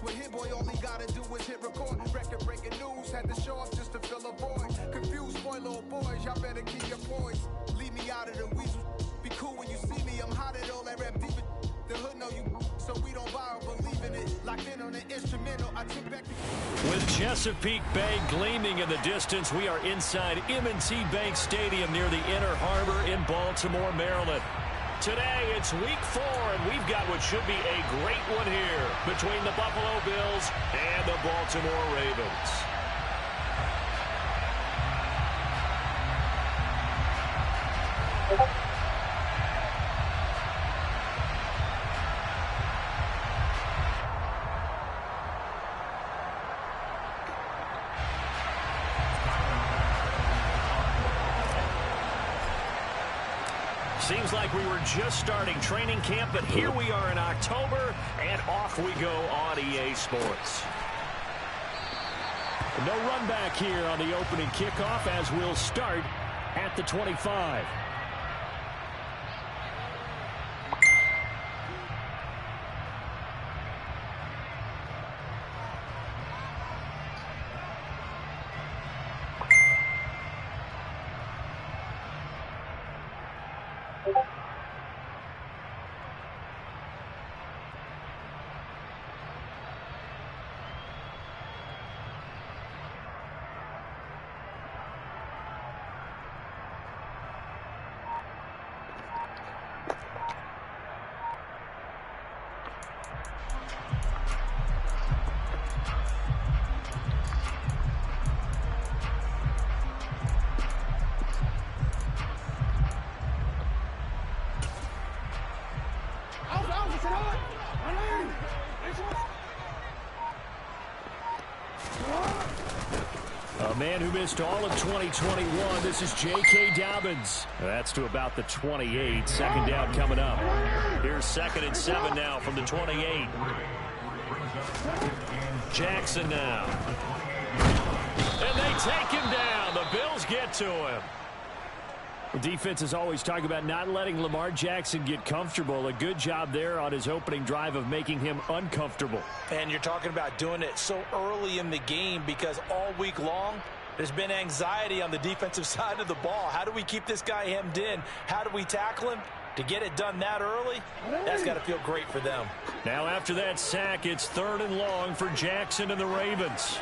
what Hit Boy only gotta do is hit record. Record breaking news, had to show up just to fill a void. Confused boy, little boys, y'all better keep your poise. Leave me out of the weasel. Be cool when you see me, I'm hot at all that rap deep. The hood know you, so we don't borrow, believe in it. Locked in on the instrumental, I took back the... With Chesapeake Bay gleaming in the distance, we are inside M&T Bank Stadium near the Inner Harbor in Baltimore, Maryland. Today, it's week 4, and we've got what should be a great one here between the Buffalo Bills and the Baltimore Ravens. Seems like we were just starting training camp, but here we are in October, and off we go on EA Sports. No run back here on the opening kickoff as we'll start at the 25. A man who missed all of 2021. This is J.K. Dobbins. That's to about the 28. Second down coming up. Here's 2nd and 7 now from the 28. Jackson now. And they take him down. The Bills get to him. The defense is always talking about not letting Lamar Jackson get comfortable. A good job there on his opening drive of making him uncomfortable. And you're talking about doing it so early in the game because all week long there's been anxiety on the defensive side of the ball. How do we keep this guy hemmed in? How do we tackle him? To get it done that early, that's got to feel great for them. Now after that sack, it's 3rd and long for Jackson and the Ravens.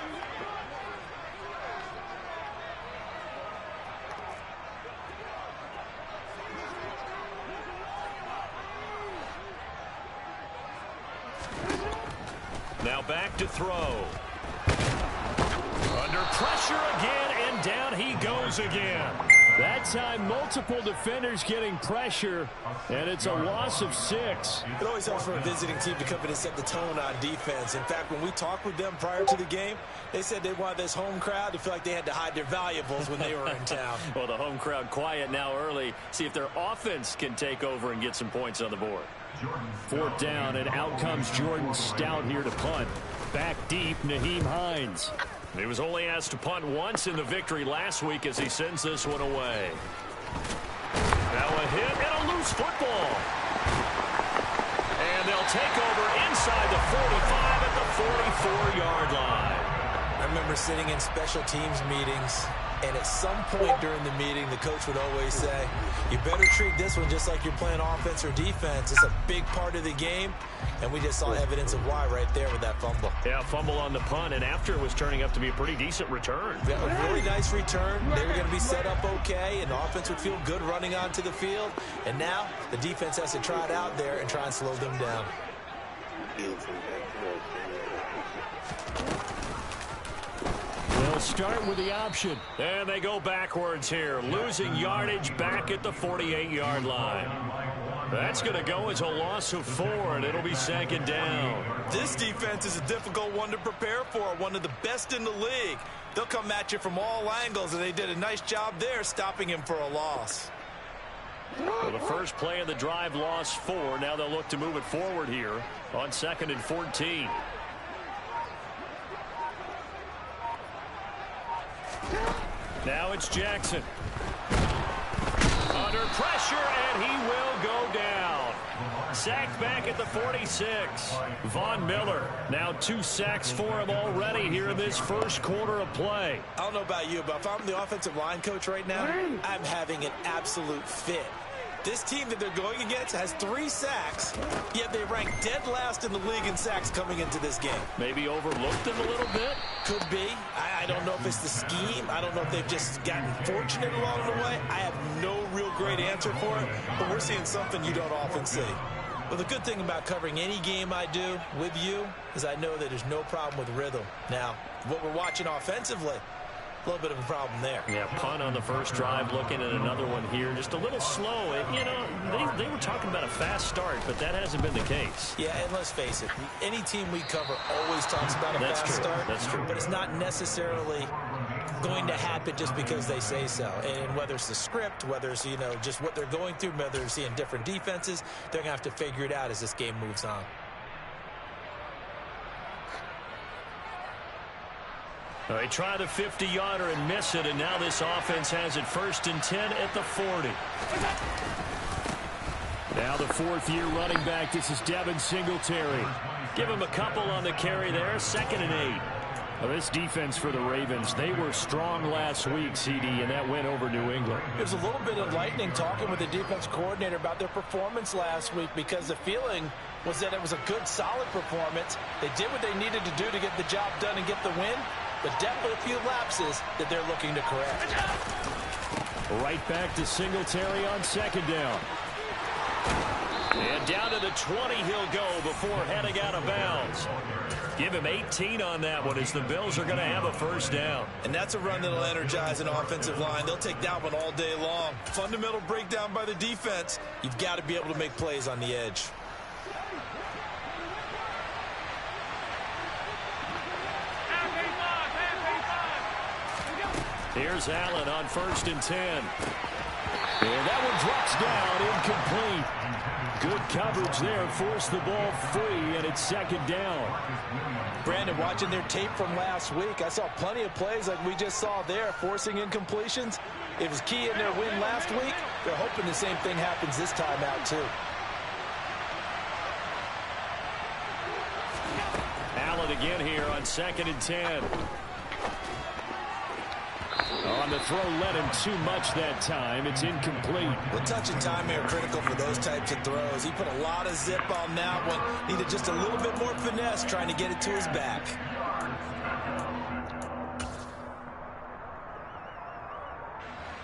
Now back to throw. Under pressure again, and down he goes again. That time, multiple defenders getting pressure, and it's a loss of 6. It always helps for a visiting team to come in and set the tone on defense. In fact, when we talked with them prior to the game, they said they wanted this home crowd to feel like they had to hide their valuables when they were in town. Well, the home crowd quiet now early. See if their offense can take over and get some points on the board. 4th down, and out comes Jordan Stout here to punt. Back deep, Nyheim Hines. He was only asked to punt once in the victory last week as he sends this one away. Now a hit and a loose football. And they'll take over inside the 45 at the 44-yard line. I remember sitting in special teams meetings, and at some point during the meeting, the coach would always say, you better treat this one just like you're playing offense or defense. It's a big part of the game, and we just saw evidence of why right there with that fumble. Yeah, fumble on the punt, and after it was turning up to be a pretty decent return. Yeah, a really nice return. They were going to be set up okay, and the offense would feel good running onto the field. And now the defense has to try it out there and try and slow them down. They'll start with the option. And they go backwards here, losing yardage back at the 48-yard line. That's going to go as a loss of 4, and it'll be 2nd down. This defense is a difficult one to prepare for, one of the best in the league. They'll come at you from all angles, and they did a nice job there stopping him for a loss. Well, the first play of the drive lost 4. Now they'll look to move it forward here on 2nd and 14. Now it's Jackson. Under pressure, and he will go down. Sacked back at the 46. Von Miller, now 2 sacks for him already here in this first quarter of play. I don't know about you, but if I'm the offensive line coach right now, I'm having an absolute fit. This team that they're going against has 3 sacks, yet they rank dead last in the league in sacks coming into this game. Maybe overlooked them a little bit? Could be. I don't know if it's the scheme. I don't know if they've just gotten fortunate along the way. I have no real great answer for it, but we're seeing something you don't often see. Well, the good thing about covering any game I do with you is I know that there's no problem with rhythm. Now, what we're watching offensively, a little bit of a problem there. Yeah, punt on the first drive, looking at another one here. Just a little slow. You know, they were talking about a fast start, but that hasn't been the case. Yeah, and let's face it, any team we cover always talks about a fast start. That's true. But it's not necessarily going to happen just because they say so. And whether it's the script, whether it's, you know, just what they're going through, whether they're seeing different defenses, they're going to have to figure it out as this game moves on. They try the 50-yarder and miss it, and now this offense has it 1st and 10 at the 40. Now the 4th-year running back. This is Devin Singletary. Give him a couple on the carry there. 2nd and 8. Well, this defense for the Ravens, they were strong last week, CD, and that went over New England. It was a little bit enlightening talking with the defense coordinator about their performance last week, because the feeling was that it was a good, solid performance. They did what they needed to do to get the job done and get the win, but definitely a few lapses that they're looking to correct. Right back to Singletary on 2nd down. And down to the 20 he'll go before heading out of bounds. Give him 18 on that one as the Bills are going to have a 1st down. And that's a run that'll energize an offensive line. They'll take that one all day long. Fundamental breakdown by the defense. You've got to be able to make plays on the edge. Here's Allen on 1st and 10. And that one drops down, incomplete. Good coverage there, forced the ball free, and it's 2nd down. Brandon, watching their tape from last week, I saw plenty of plays like we just saw there, forcing incompletions. It was key in their win last week. They're hoping the same thing happens this time out, too. Allen again here on 2nd and 10. On the throw, led him too much that time. It's incomplete. Well, touch and timing are critical for those types of throws. He put a lot of zip on that one. Needed just a little bit more finesse trying to get it to his back.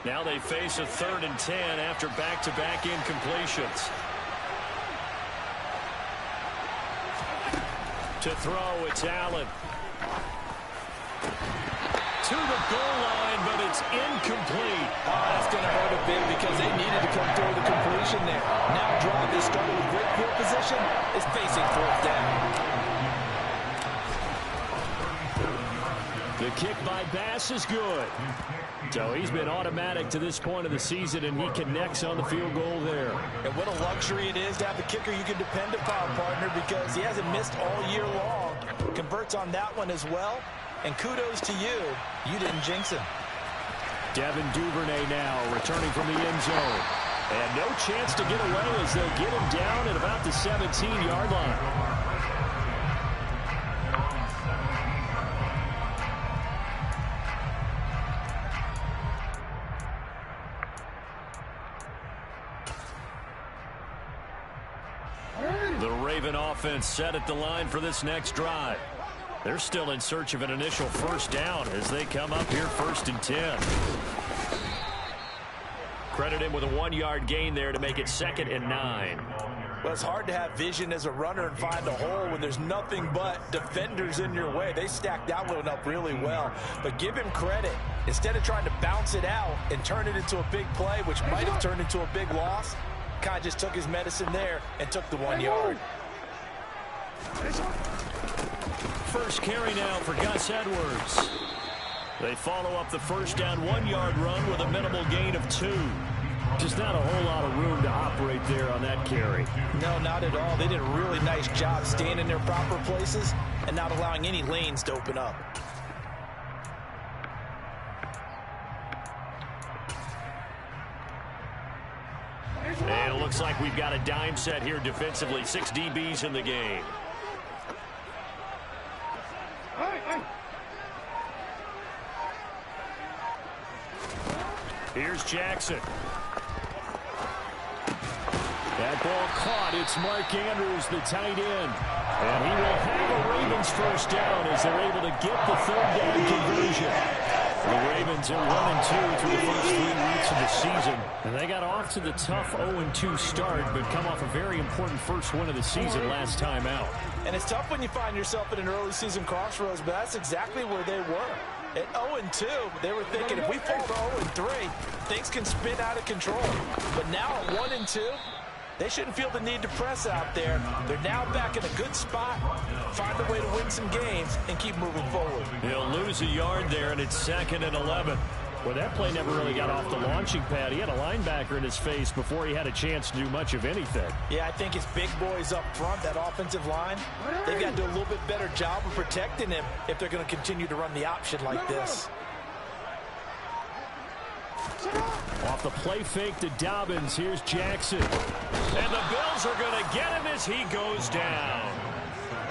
Now they face a 3rd and 10 after back-to-back incompletions. To throw, it's Allen. To the goal line, but it's incomplete. Oh, that's going to hurt a bit because they needed to come through the completion there. Now drive this started with great field position is facing 4th down. The kick by Bass is good. So he's been automatic to this point of the season, and he connects on the field goal there. And what a luxury it is to have a kicker you can depend upon, partner, because he hasn't missed all year long. Converts on that one as well. And kudos to you. You didn't jinx him. Devin Duvernay now returning from the end zone. And no chance to get away as they'll get him down at about the 17-yard line. The Raven offense set at the line for this next drive. They're still in search of an initial 1st down as they come up here 1st and 10. Credit him with a 1-yard gain there to make it 2nd and 9. Well, it's hard to have vision as a runner and find a hole when there's nothing but defenders in your way. They stacked that one up really well. But give him credit. Instead of trying to bounce it out and turn it into a big play, which might have turned into a big loss, kind of just took his medicine there and took the 1 yard. First carry now for Gus Edwards. They follow up the 1st down 1-yard run with a minimal gain of 2. Just not a whole lot of room to operate there on that carry. No, not at all. They did a really nice job staying in their proper places and not allowing any lanes to open up. And looks like we've got a dime set here defensively. 6 DBs in the game. Here's Jackson. That ball caught. It's Mark Andrews, the tight end. And he will have a Ravens first down as they're able to get the third down conversion. The Ravens are 1-2 through the first 3 weeks of the season. And they got off to the tough 0-2 start, but come off a very important first win of the season last time out. And it's tough when you find yourself at an early season crossroads, but that's exactly where they were. At 0-2, they were thinking if we fall to 0-3, things can spin out of control. But now at 1-2, they shouldn't feel the need to press out there. They're now back in a good spot, find a way to win some games, and keep moving forward. He'll lose a yard there, and it's 2nd and 11. Well, that play never really got off the launching pad. He had a linebacker in his face before he had a chance to do much of anything. Yeah, I think his big boys up front, that offensive line, they've got to do a little bit better job of protecting him if they're going to continue to run the option like this. Off the play fake to Dobbins, here's Jackson. And the Bills are going to get him as he goes down.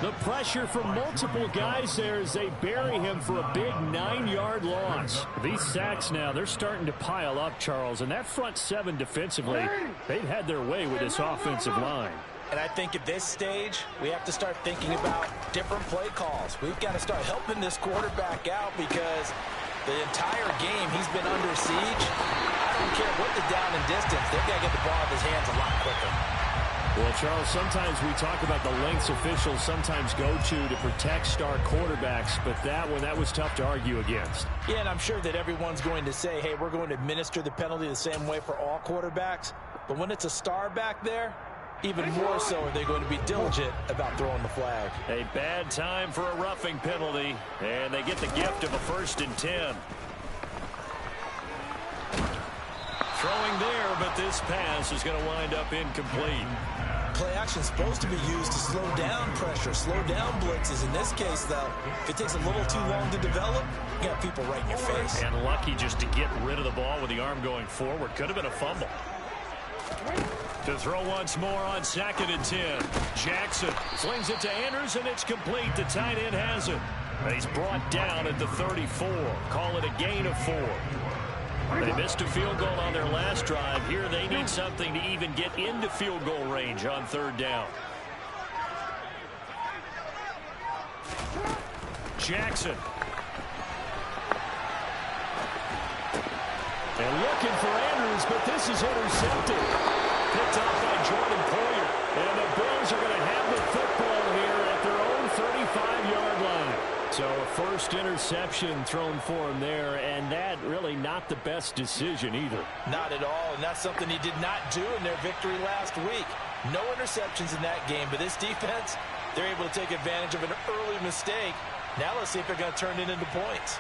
The pressure from multiple guys there as they bury him for a big 9-yard loss. These sacks now, they're starting to pile up, Charles. And that front 7 defensively, they've had their way with this offensive line. And I think at this stage, we have to start thinking about different play calls. We've got to start helping this quarterback out because the entire game he's been under siege. I don't care what the down and distance, they've got to get the ball in his hands a lot quicker. Well, Charles, sometimes we talk about the lengths officials sometimes go to protect star quarterbacks, but that was tough to argue against. Yeah, and I'm sure that everyone's going to say, hey, we're going to administer the penalty the same way for all quarterbacks. But when it's a star back there, even more so are they going to be diligent about throwing the flag. A bad time for a roughing penalty, and they get the gift of a 1st and 10. Throwing there, but this pass is going to wind up incomplete. Play action is supposed to be used to slow down pressure, slow down blitzes. In this case, though, if it takes a little too long to develop, you got people right in your face. And lucky just to get rid of the ball with the arm going forward. Could have been a fumble. To throw once more on 2nd and 10. Jackson flings it to Andrews, and it's complete. The tight end has it. And he's brought down at the 34. Call it a gain of 4. They missed a field goal on their last drive. Here they need something to even get into field goal range on 3rd down. Jackson. And looking for Andrews, but this is intercepted. Picked off by Jordan Poyer. And the Bills are going to have the football here at their own 35-yard line. So a first interception thrown for him there, and that really not the best decision either. Not at all, and that's something he did not do in their victory last week. No interceptions in that game, but this defense, they're able to take advantage of an early mistake. Now let's see if they're going to turn it into points.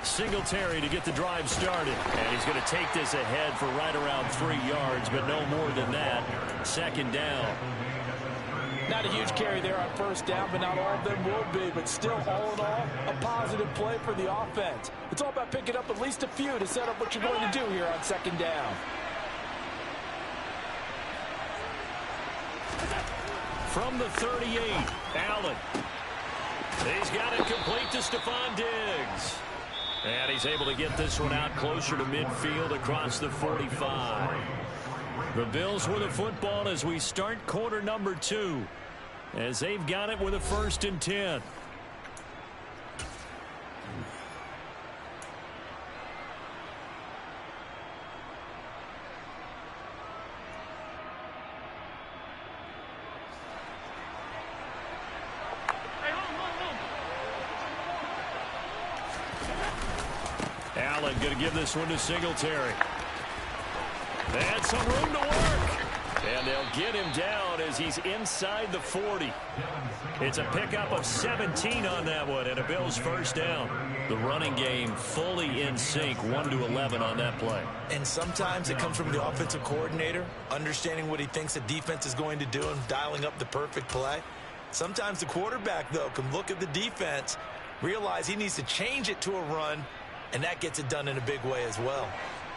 Singletary to get the drive started. And he's going to take this ahead for right around 3 yards, but no more than that. 2nd down. Not a huge carry there on 1st down, but not all of them will be. But still, all in all, a positive play for the offense. It's all about picking up at least a few to set up what you're going to do here on 2nd down. From the 38, Allen. He's got it complete to Stephon Diggs. And he's able to get this one out closer to midfield across the 45. The Bills with the football as we start quarter number 2. As they've got it with a 1st and 10. Allen going to give this one to Singletary. They had some room to work. And they'll get him down as he's inside the 40. It's a pickup of 17 on that one and a Bills 1st down. The running game fully in sync, 1-11 on that play. And sometimes it comes from the offensive coordinator, understanding what he thinks the defense is going to do and dialing up the perfect play. Sometimes the quarterback, though, can look at the defense, realize he needs to change it to a run, and that gets it done in a big way as well.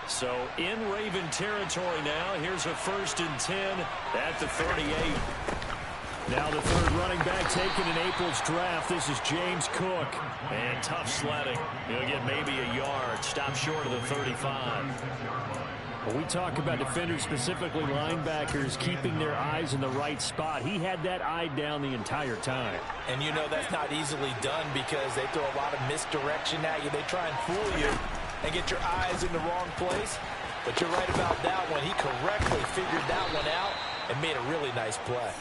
So in Raven territory now. Here's a 1st and 10 at the 38. Now the third running back taken in April's draft. This is James Cook. And tough sledding. He'll get maybe a yard. Stop short of the 35. When we talk about defenders, specifically linebackers, keeping their eyes in the right spot, he had that eye down the entire time. And you know that's not easily done because they throw a lot of misdirection at you. They try and fool you and get your eyes in the wrong place. But you're right about that one. He correctly figured that one out and made a really nice play.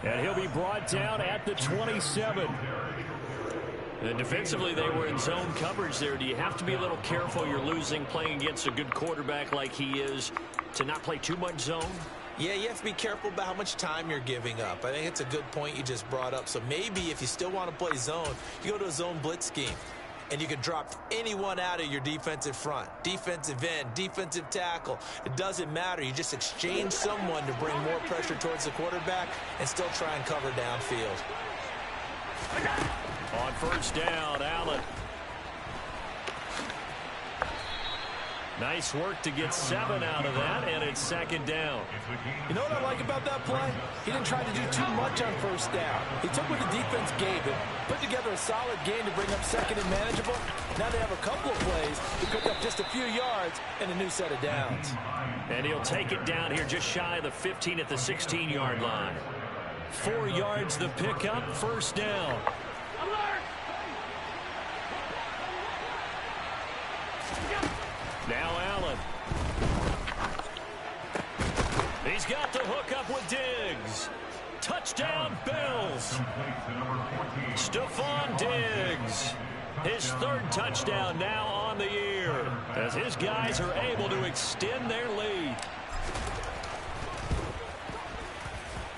And he'll be brought down at the 27. And defensively, they were in zone coverage there. Do you have to be a little careful? You're losing, playing against a good quarterback like he is, to not play too much zone? Yeah, you have to be careful about how much time you're giving up. I think it's a good point you just brought up. So maybe if you still want to play zone, you go to a zone blitz scheme. And you can drop anyone out of your defensive front. Defensive end, defensive tackle. It doesn't matter. You just exchange someone to bring more pressure towards the quarterback and still try and cover downfield. On 1st down, Allen. Nice work to get 7 out of that, and it's 2nd down. You know what I like about that play? He didn't try to do too much on 1st down. He took what the defense gave him, put together a solid game to bring up 2nd and manageable. Now they have a couple of plays to pick up just a few yards and a new set of downs. And he'll take it down here just shy of the 15 at the 16-yard line. 4 yards the pickup, 1st down. Now Allen. He's got the hook up with Diggs. Touchdown, Bills. Stephon Diggs. His 3rd touchdown now on the year as his guys are able to extend their lead.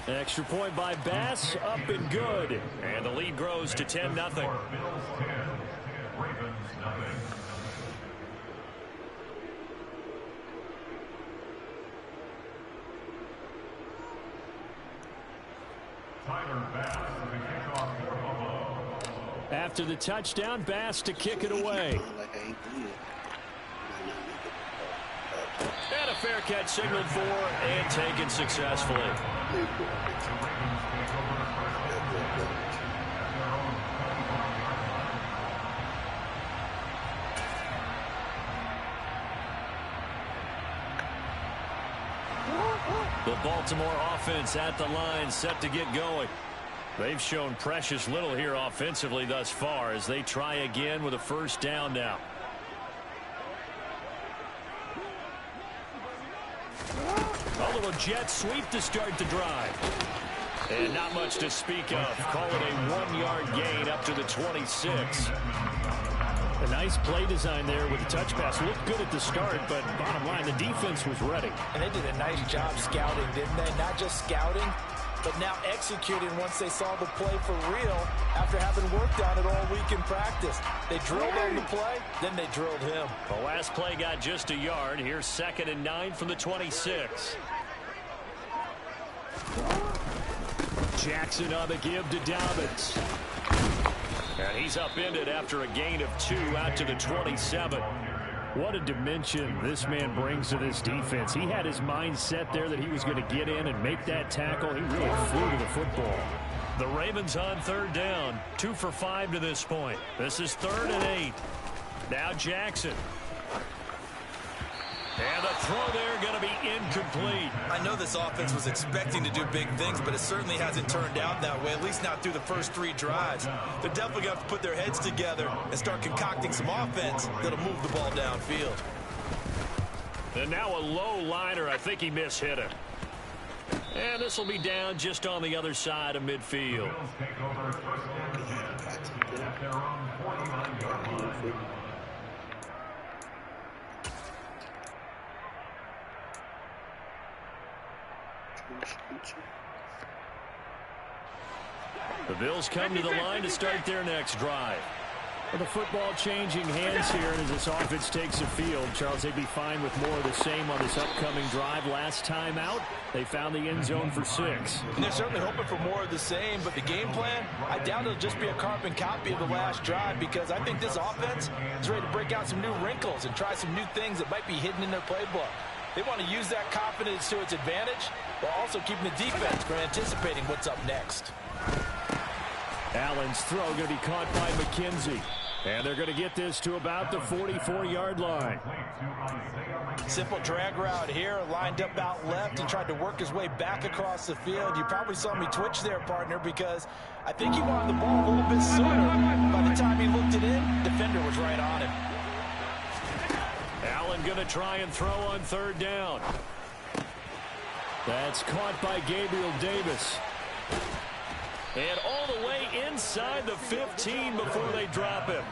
Extra point by Bass, up and good. And the lead grows to 10-0. After the touchdown, Bass to kick it away. And a fair catch signaled for and taken successfully. The Baltimore offense at the line, set to get going. They've shown precious little here offensively thus far as they try again with a 1st down now. A little jet sweep to start the drive. And not much to speak of. Call it a 1-yard gain up to the 26. A nice play design there with the touch pass. Looked good at the start, but bottom line, the defense was ready. And they did a nice job scouting, didn't they? Not just scouting, but now executing once they saw the play for real after having worked on it all week in practice. They drilled on the play, then they drilled him. The last play got just a yard. Here's 2nd and 9 from the 26. Jackson on the give to Dobbins. And he's upended after a gain of 2 out to the 27. What a dimension this man brings to this defense. He had his mind set there that he was going to get in and make that tackle. He really flew to the football. The Ravens on 3rd down. 2 for 5 to this point. This is 3rd and 8. Now Jackson. And the throw there going to be incomplete. I know this offense was expecting to do big things, but it certainly hasn't turned out that way, at least not through the first 3 drives. They're definitely going to have to put their heads together and start concocting some offense that'll move the ball downfield. And now a low liner. I think he mishit him. And this will be down just on the other side of midfield. The Bills come to the line to start their next drive. Well, the football changing hands here as this offense takes the field. Charles, they'd be fine with more of the same on this upcoming drive. Last time out, they found the end zone for 6. And they're certainly hoping for more of the same, but the game plan, I doubt it'll just be a carbon copy of the last drive, because I think this offense is ready to break out some new wrinkles and try some new things that might be hidden in their playbook. They want to use that confidence to its advantage while also keeping the defense from anticipating what's up next. Allen's throw going to be caught by McKenzie. And they're going to get this to about the 44-yard line. Simple drag route here, lined up out left and tried to work his way back across the field. You probably saw me twitch there, partner, because I think he wanted the ball a little bit sooner. By the time he looked it in, defender was right on him. Allen going to try and throw on 3rd down. That's caught by Gabriel Davis. And all the way inside the 15 before they drop him.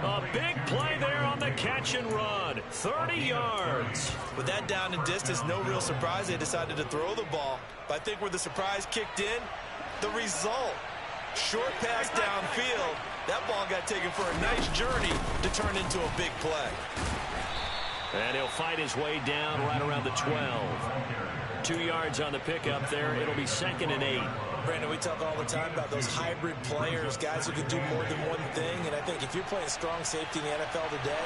A big play there on the catch and run. 30 yards. With that down and distance, no real surprise they decided to throw the ball. But I think where the surprise kicked in, the result. Short pass downfield. That ball got taken for a nice journey to turn into a big play. And he'll fight his way down right around the 12. 2 yards on the pickup there. It'll be 2nd and 8. Brandon, we talk all the time about those hybrid players, guys who can do more than one thing. And I think if you're playing strong safety in the NFL today,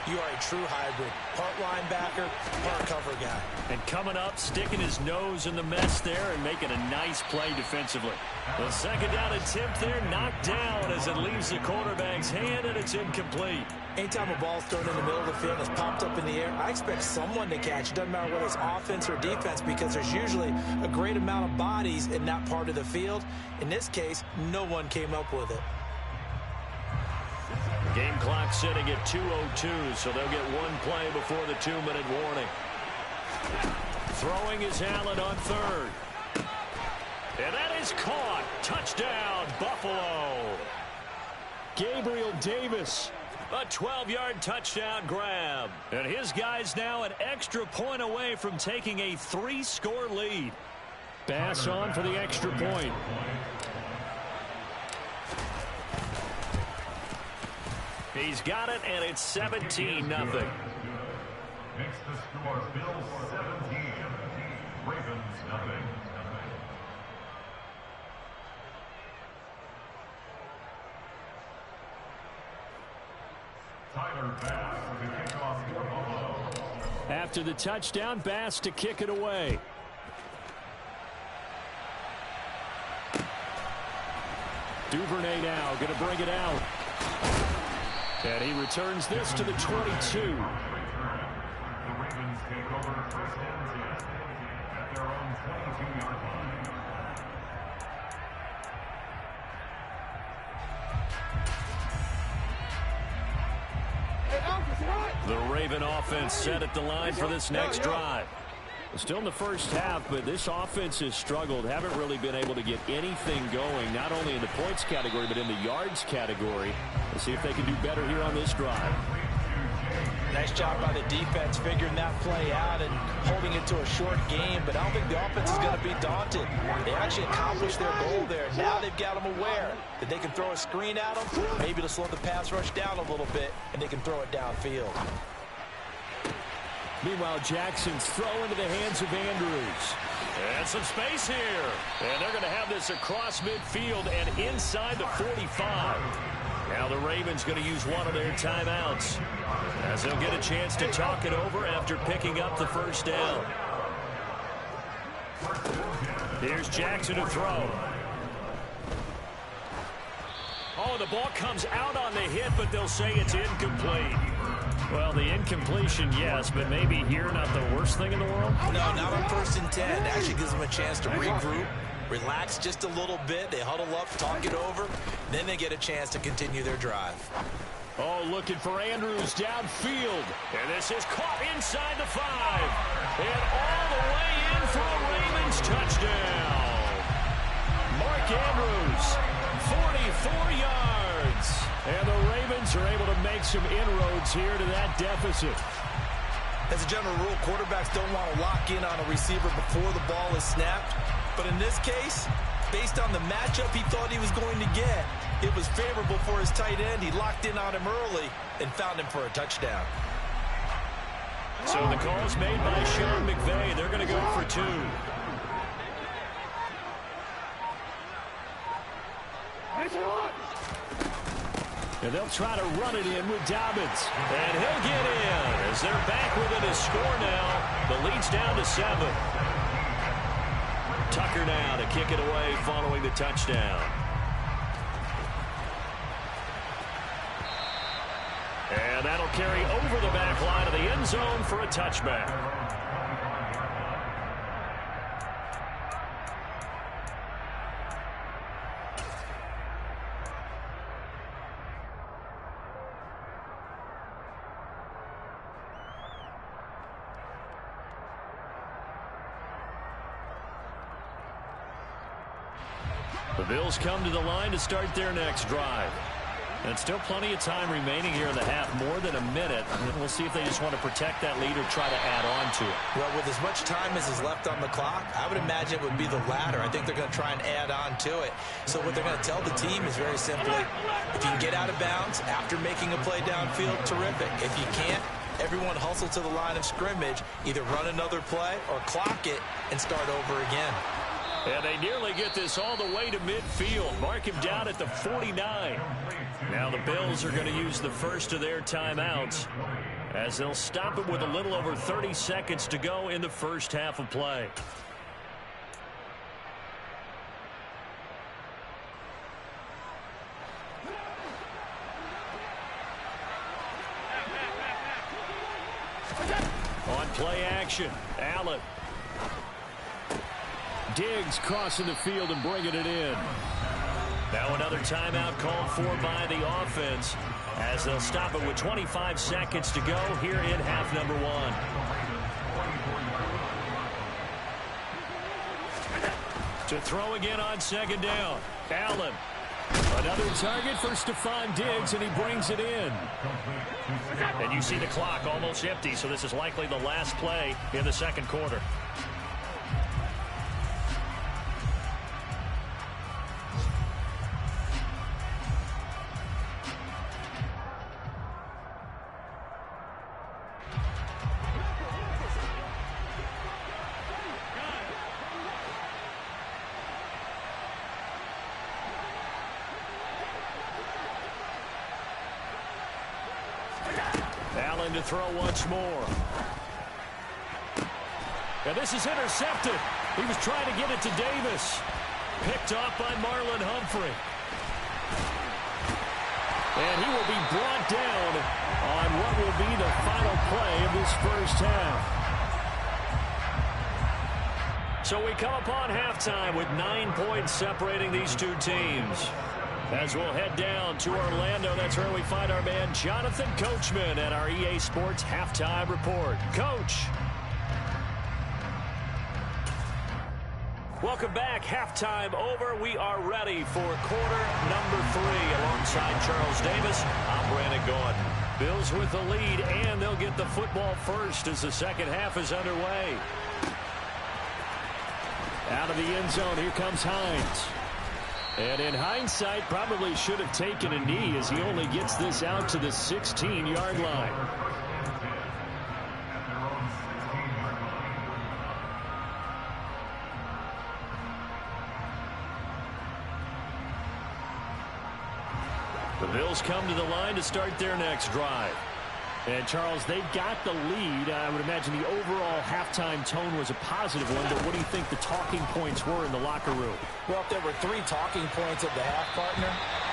you are a true hybrid. Part linebacker, part cover guy. And coming up, sticking his nose in the mess there and making a nice play defensively. The 2nd down attempt there knocked down as it leaves the quarterback's hand, and it's incomplete. Anytime a ball's thrown in the middle of the field and it's popped up in the air, I expect someone to catch. It doesn't matter whether it's offense or defense, because there's usually a great amount of bodies in that part of the field. In this case, no one came up with it. Game clock sitting at 2:02, so they'll get one play before the 2-minute warning. Throwing is Allen on 3rd. And that is caught. Touchdown, Buffalo. Gabriel Davis. A 12-yard touchdown grab. And his guys now an extra point away from taking a 3-score lead. Bass on for the extra point. He's got it, and it's 17-0. Makes the score Bills 17, Ravens nothing. Tyler Bass to kick off for Buffalo. After the touchdown, Bass to kick it away. Duvernay now going to bring it out. And he returns this to the 22. The Ravens take over 1st and 10 at their own 22-yard line. The Raven offense set at the line for this next drive. Still in the first half, but this offense has struggled. Haven't really been able to get anything going, not only in the points category, but in the yards category. Let's see if they can do better here on this drive. Nice job by the defense figuring that play out and holding it to a short game, but I don't think the offense is going to be daunted. They actually accomplished their goal there. Now they've got them aware that they can throw a screen at them, maybe to slow the pass rush down a little bit, and they can throw it downfield. Meanwhile, Jackson's throw into the hands of Andrews. And some space here. And they're going to have this across midfield and inside the 45. Now the Ravens going to use one of their timeouts, as they'll get a chance to talk it over after picking up the 1st down. Here's Jackson to throw. Oh, the ball comes out on the hit, but they'll say it's incomplete. Well, the incompletion, yes, but maybe here not the worst thing in the world? No, not on 1st and 10. It actually gives them a chance to regroup, relax just a little bit. They huddle up, talk it over, then they get a chance to continue their drive. Oh, looking for Andrews downfield. And this is caught inside the 5. And all the way in for a Ravens touchdown. Mark Andrews, 44 yards. And the Ravens are able to make some inroads here to that deficit. As a general rule, quarterbacks don't want to lock in on a receiver before the ball is snapped. But in this case, based on the matchup he thought he was going to get, It was favorable for his tight end. He locked in on him early and found him for a touchdown. So the call's made by Sean McVay. They're going to go for 2. And they'll try to run it in with Dobbins. And he'll get in as they're back within a score now. The lead's down to 7. Tucker now to kick it away following the touchdown. And that'll carry over the back line of the end zone for a touchback. The Bills come to the line to start their next drive. And still plenty of time remaining here in the half, more than a minute. And we'll see if they just want to protect that lead or try to add on to it. Well, with as much time as is left on the clock, I would imagine it would be the latter. I think they're going to try and add on to it. So what they're going to tell the team is very simply, if you can get out of bounds after making a play downfield, terrific. If you can't, everyone hustle to the line of scrimmage, either run another play or clock it and start over again. And they nearly get this all the way to midfield. Mark him down at the 49. Now the Bills are going to use the first of their timeouts as they'll stop it with a little over 30 seconds to go in the first half of play. On play action, Allen. Diggs crossing the field and bringing it in. Now another timeout called for by the offense as they'll stop it with 25 seconds to go here in half number 1. To throw again on second down. Allen. Another target for Stephon Diggs, and he brings it in. And you see the clock almost empty, so this is likely the last play in the second quarter. Allen to throw once more. And this is intercepted. He was trying to get it to Davis. Picked off by Marlon Humphrey. And he will be brought down on what will be the final play of this first half. So we come upon halftime with 9 points separating these two teams. As we'll head down to Orlando, that's where we find our man Jonathan Coachman at our EA Sports Halftime Report. Coach. Welcome back. Halftime over. We are ready for quarter number 3. Alongside Charles Davis, I'm Brandon Gordon. Bills with the lead, and they'll get the football first as the second half is underway. Out of the end zone, here comes Hines. And in hindsight, probably should have taken a knee as he only gets this out to the 16-yard line. The Bills come to the line to start their next drive. And, Charles, they've got the lead. I would imagine the overall halftime tone was a positive one, but what do you think the talking points were in the locker room? Well, if there were 3 talking points at the half, partner,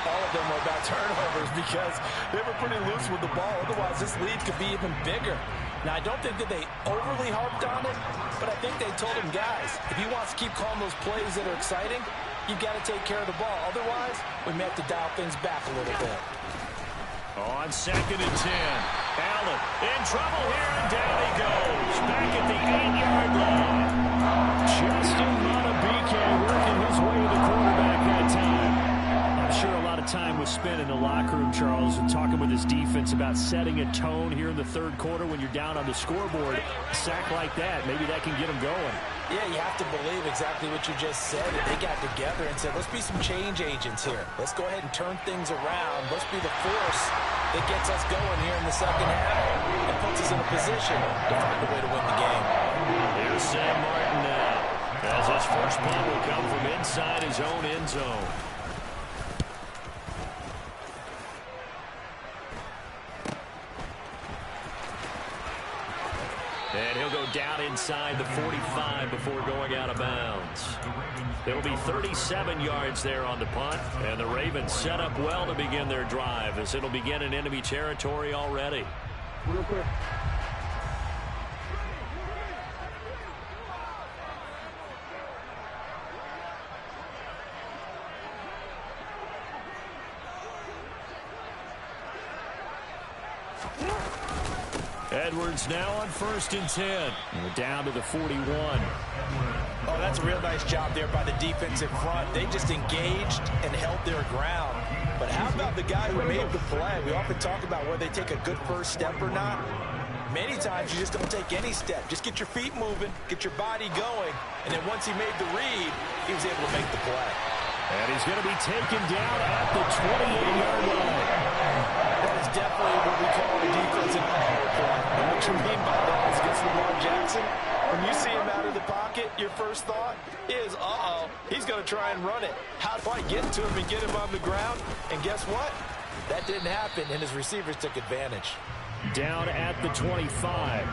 all of them were about turnovers because they were pretty loose with the ball. Otherwise, this lead could be even bigger. Now, I don't think that they overly harped on it, but I think they told him, guys, if he wants to keep calling those plays that are exciting, you've got to take care of the ball. Otherwise, we may have to dial things back a little bit. On 2nd and 10. Allen in trouble here, and down he goes. Back at the 8-yard line. Justin Madubuike working his way to the quarterback that time. I'm sure a lot of time was spent in the locker room, Charles, and talking with his defense about setting a tone here in the third quarter when you're down on the scoreboard. A sack like that, maybe that can get him going. Yeah, you have to believe exactly what you just said. They got together and said, let's be some change agents here. Let's go ahead and turn things around. Let's be the force that gets us going here in the second half and puts us in a position to find a way to win the game. Here's Sam Martin now, as his first punt will come from inside his own end zone. And he'll go down inside the 45 before going out of bounds. It'll be 37 yards there on the punt. And the Ravens set up well to begin their drive, as it'll begin in enemy territory already. Real quick. Edwards now on 1st and 10. We're down to the 41. Oh, that's a real nice job there by the defensive front. They just engaged and held their ground. But how about the guy who made the play? We often talk about whether they take a good first step or not. Many times you just don't take any step. Just get your feet moving, get your body going, and then once he made the read, he was able to make the play. And he's going to be taken down at the 28-yard line. That is definitely what we call a defensive power play. And what you mean by that is against Lamar Jackson, when you see him out of the pocket, your first thought is, he's going to try and run it. How do I get to him and get him on the ground? And guess what? That didn't happen, and his receivers took advantage. Down at the 25.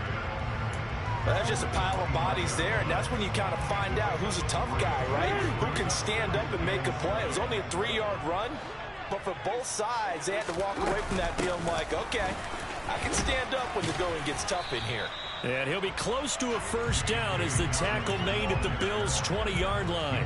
Well, that's just a pile of bodies there, and that's when you kind of find out who's a tough guy, right? Who can stand up and make a play. It was only a 3-yard run, but for both sides, they had to walk away from that feeling like, okay, I can stand up when the going gets tough in here. And he'll be close to a first down as the tackle made at the Bills' 20-yard line.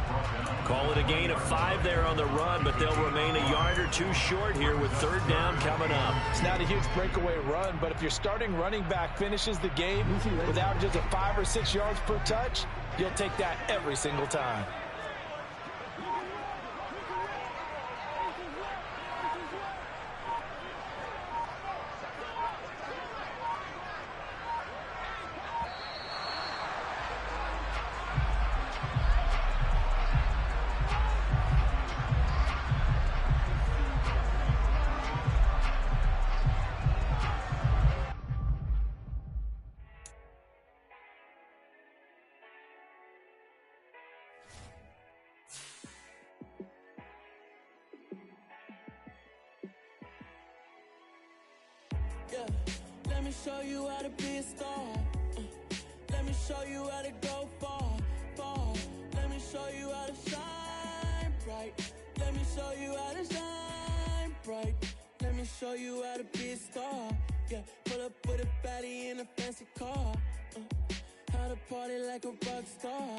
Call it a gain of 5 there on the run, but they'll remain a yard or two short here with 3rd down coming up. It's not a huge breakaway run, but if your starting running back finishes the game without just a 5 or 6 yards per touch, you'll take that every single time. Yeah, let me show you how to be a star. Let me show you how to go far, far. Let me show you how to shine bright. Let me show you how to shine bright. Let me show you how to be a star. Yeah, pull up with a baddie in a fancy car. How to party like a rock star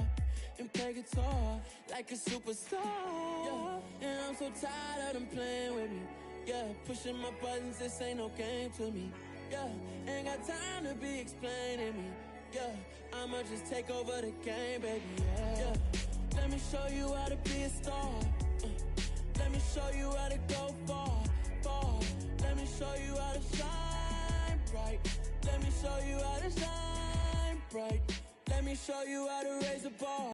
and play guitar like a superstar. Yeah, and I'm so tired of them playing with me. Yeah, pushing my buttons, this ain't no game to me. Yeah, ain't got time to be explaining me. Yeah, I'ma just take over the game, baby. Yeah, let me show you how to be a star. Let me show you how to go far, far. Let me show you how to shine bright. Let me show you how to shine bright. Let me show you how to raise a bar.